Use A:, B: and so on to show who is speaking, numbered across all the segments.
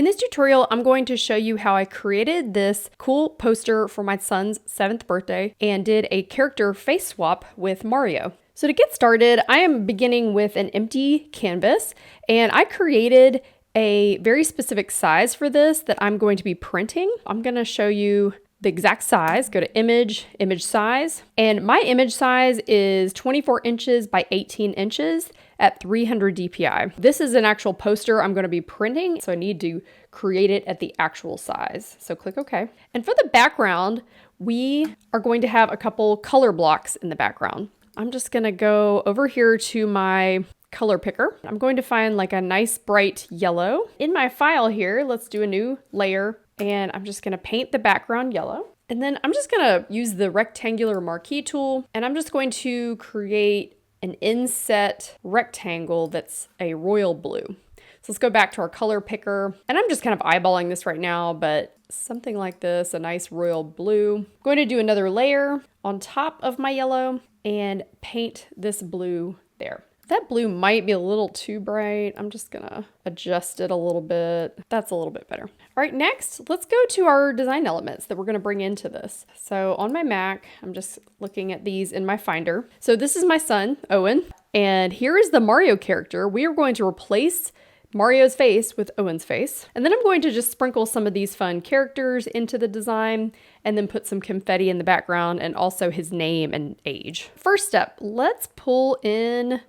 A: In this tutorial, I'm going to show you how I created this cool poster for my son's 7th birthday and did a character face swap with Mario. So to get started, I am beginning with an empty canvas, and I created a very specific size for this that I'm going to be printing. I'm going to show you the exact size. Go to image size, and my image size is 24 inches by 18 inches at 300 DPI. This is an actual poster I'm going to be printing, so I need to create it at the actual size. So click OK. And for the background, we are going to have a couple color blocks in the background. I'm just going to go over here to my color picker. I'm going to find like a nice bright yellow. In my file here, let's do a new layer, and I'm just going to paint the background yellow. And then I'm just going to use the rectangular marquee tool, and I'm just going to create an inset rectangle that's a royal blue. So let's go back to our color picker, and I'm just kind of eyeballing this right now, but something like this, a nice royal blue. I'm going to do another layer on top of my yellow and paint this blue there. That blue might be a little too bright. I'm just gonna adjust it a little bit. That's a little bit better. All right, next, let's go to our design elements that we're gonna bring into this. So on my Mac, I'm just looking at these in my Finder. So this is my son, Owen, and here is the Mario character. We are going to replace Mario's face with Owen's face. And then I'm going to just sprinkle some of these fun characters into the design and then put some confetti in the background and also his name and age. First step, let's pull in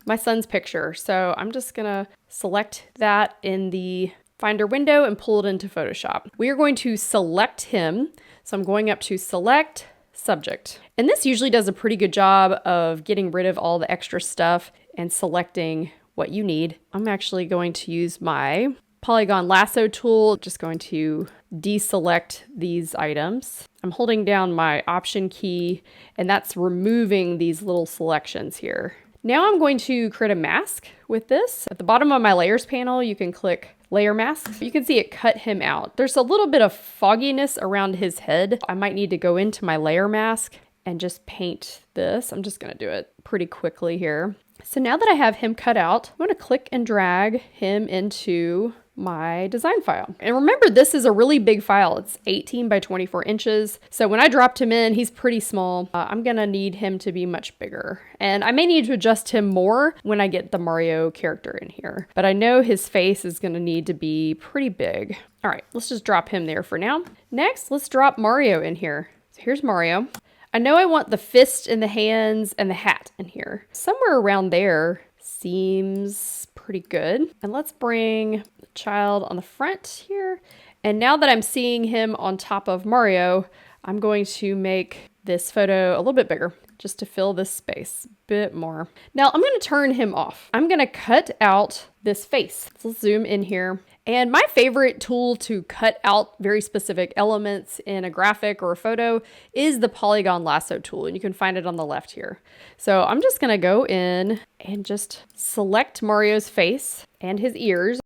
A: my son's picture. So I'm just gonna select that in the Finder window and pull it into Photoshop. We are going to select him. So I'm going up to Select, Subject. And this usually does a pretty good job of getting rid of all the extra stuff and selecting what you need. I'm actually going to use my polygon lasso tool, just going to deselect these items. I'm holding down my Option key, and that's removing these little selections here. Now I'm going to create a mask with this. At the bottom of my layers panel, you can click layer mask. You can see it cut him out. There's a little bit of fogginess around his head. I might need to go into my layer mask and just paint this. I'm just gonna do it pretty quickly here. So now that I have him cut out, I'm gonna click and drag him into my design file. And remember, this is a really big file. It's 18 by 24 inches. So when I dropped him in, he's pretty small. I'm gonna need him to be much bigger. And I may need to adjust him more when I get the Mario character in here. But I know his face is gonna need to be pretty big. All right, let's just drop him there for now. Next, let's drop Mario in here. So here's Mario. I know I want the fist and the hands and the hat in here. Somewhere around there seems pretty good. And let's bring the child on the front here. And now that I'm seeing him on top of Mario, I'm going to make this photo a little bit bigger just to fill this space a bit more. Now I'm going to turn him off. I'm going to cut out this face. So let's zoom in here. And my favorite tool to cut out very specific elements in a graphic or a photo is the polygon lasso tool, and you can find it on the left here. So I'm just gonna go in and just select Mario's face and his ears.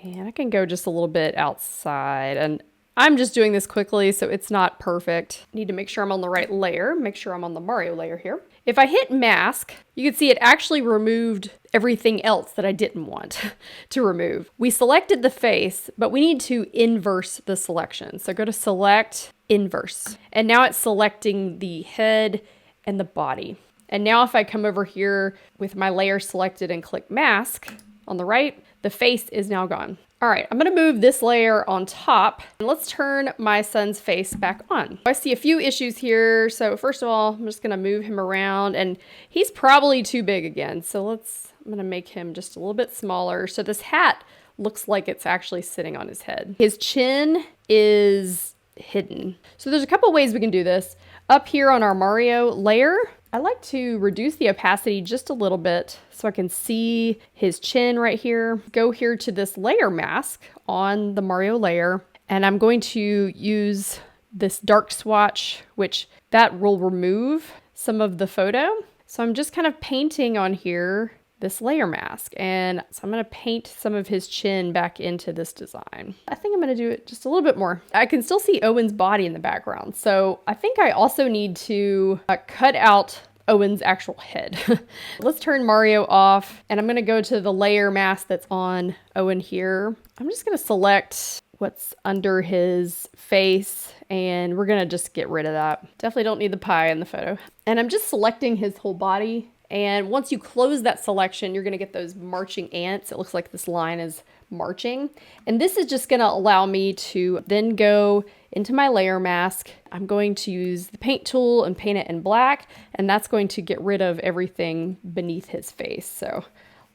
A: And I can go just a little bit outside, and I'm just doing this quickly, so it's not perfect. Need to make sure I'm on the right layer, make sure I'm on the Mario layer here. If I hit mask, you can see it actually removed everything else that I didn't want to remove. We selected the face, but we need to inverse the selection. So go to Select, Inverse. And now it's selecting the head and the body. And now if I come over here with my layer selected and click Mask on the right, the face is now gone. All right, I'm gonna move this layer on top, and let's turn my son's face back on. I see a few issues here. So first of all, I'm just gonna move him around, and he's probably too big again. So I'm gonna make him just a little bit smaller. So this hat looks like it's actually sitting on his head. His chin is hidden. So there's a couple ways we can do this. Up here on our Mario layer, I like to reduce the opacity just a little bit so I can see his chin right here. Go here to this layer mask on the Mario layer, and I'm going to use this dark swatch, which that will remove some of the photo. So I'm just kind of painting on here this layer mask, and so I'm going to paint some of his chin back into this design. I think I'm going to do it just a little bit more. I can still see Owen's body in the background, so I think I also need to cut out Owen's actual head. Let's turn Mario off, and I'm gonna go to the layer mask that's on Owen here. I'm just gonna select what's under his face, and we're gonna just get rid of that. Definitely don't need the pie in the photo. And I'm just selecting his whole body. And once you close that selection, you're gonna get those marching ants. It looks like this line is marching. And this is just gonna allow me to then go into my layer mask. I'm going to use the paint tool and paint it in black, and that's going to get rid of everything beneath his face. So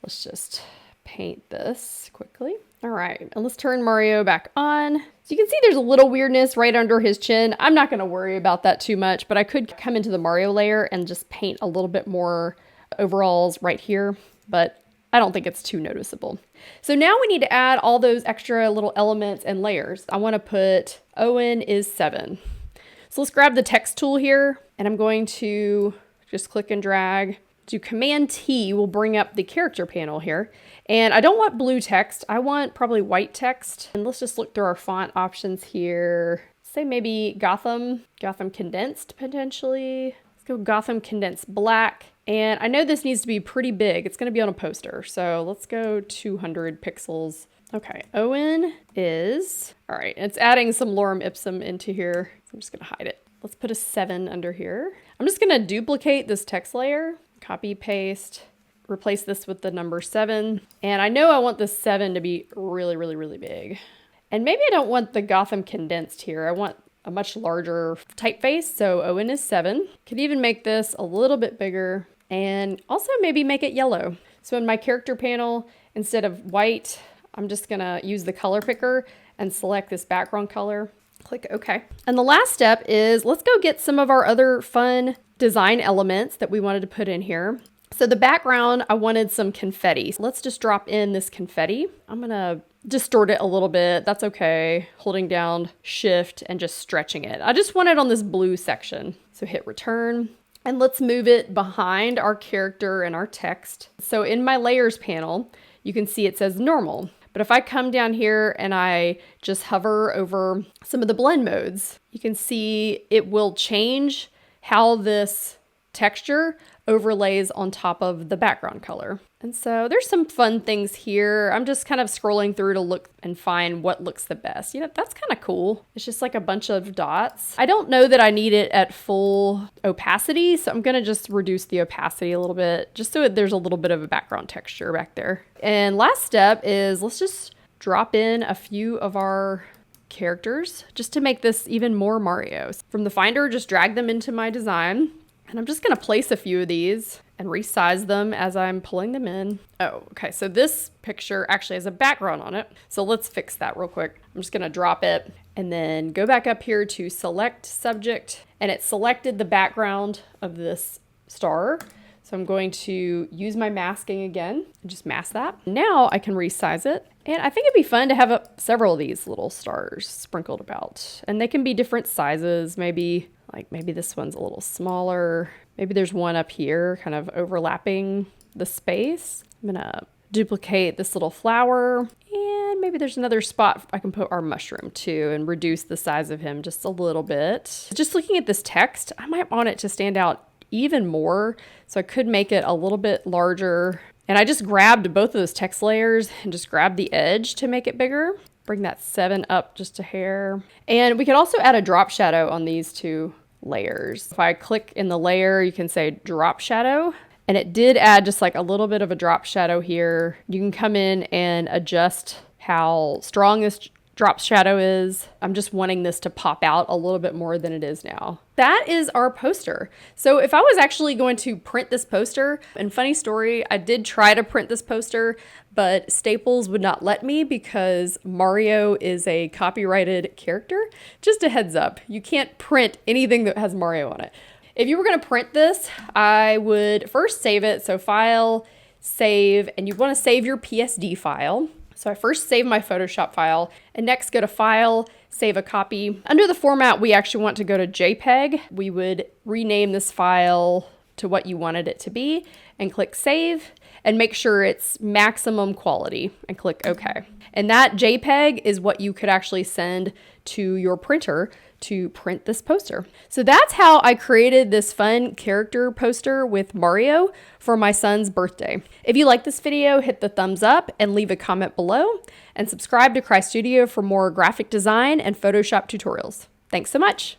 A: let's just paint this quickly. All right, and let's turn Mario back on. So you can see there's a little weirdness right under his chin. I'm not gonna worry about that too much, but I could come into the Mario layer and just paint a little bit more overalls right here, but I don't think it's too noticeable. So now we need to add all those extra little elements and layers. I wanna put Owen is 7. So let's grab the text tool here, and I'm going to just click and drag. Do Command T will bring up the character panel here. And I don't want blue text. I want probably white text. And let's just look through our font options here. Say maybe Gotham Condensed potentially. Let's go Gotham Condensed Black. And I know this needs to be pretty big. It's gonna be on a poster. So let's go 200 pixels. Okay, Owen is, all right, it's adding some lorem ipsum into here. So I'm just gonna hide it. Let's put a 7 under here. I'm just gonna duplicate this text layer, copy, paste, replace this with the number 7. And I know I want this 7 to be really, really, really big. And maybe I don't want the Gotham Condensed here. I want a much larger typeface. So Owen is 7. Could even make this a little bit bigger and also maybe make it yellow. So in my character panel, instead of white, I'm just gonna use the color picker and select this background color. Click OK. And the last step is let's go get some of our other fun design elements that we wanted to put in here. So the background, I wanted some confetti. So let's just drop in this confetti. I'm gonna distort it a little bit. That's okay. Holding down Shift and just stretching it. I just want it on this blue section. So hit return. And let's move it behind our character and our text. So in my layers panel, you can see it says normal. But if I come down here and I just hover over some of the blend modes, you can see it will change how this texture overlays on top of the background color. And so there's some fun things here. I'm just kind of scrolling through to look and find what looks the best. You know, that's kind of cool. It's just like a bunch of dots. I don't know that I need it at full opacity, so I'm gonna just reduce the opacity a little bit, just so there's a little bit of a background texture back there. And last step is let's just drop in a few of our characters just to make this even more Mario. From the Finder, just drag them into my design. And I'm just gonna place a few of these and resize them as I'm pulling them in. Oh, okay, so this picture actually has a background on it. So let's fix that real quick. I'm just gonna drop it and then go back up here to select subject, and it selected the background of this star. So I'm going to use my masking again and just mask that. Now I can resize it. And I think it'd be fun to have several of these little stars sprinkled about. And they can be different sizes, maybe this one's a little smaller. Maybe there's one up here kind of overlapping the space. I'm gonna duplicate this little flower, and maybe there's another spot I can put our mushroom too and reduce the size of him just a little bit. Just looking at this text, I might want it to stand out even more. So I could make it a little bit larger. And I just grabbed both of those text layers and just grabbed the edge to make it bigger. Bring that 7 up just a hair. And we could also add a drop shadow on these 2 layers. If I click in the layer, you can say drop shadow. And it did add just like a little bit of a drop shadow here. You can come in and adjust how strong this drop shadow is. I'm just wanting this to pop out a little bit more than it is now. That is our poster. So if I was actually going to print this poster, and funny story, I did try to print this poster, but Staples would not let me because Mario is a copyrighted character. Just a heads up, you can't print anything that has Mario on it. If you were gonna print this, I would first save it. So file, save, and you wanna save your PSD file. So I first save my Photoshop file, and next go to File, Save a Copy. Under the format, we actually want to go to JPEG. We would rename this file to what you wanted it to be and click Save. and make sure it's maximum quality and click OK. And that JPEG is what you could actually send to your printer to print this poster. So that's how I created this fun character poster with Mario for my son's birthday. If you like this video, hit the thumbs up and leave a comment below, and subscribe to Cry Studio for more graphic design and Photoshop tutorials. Thanks so much.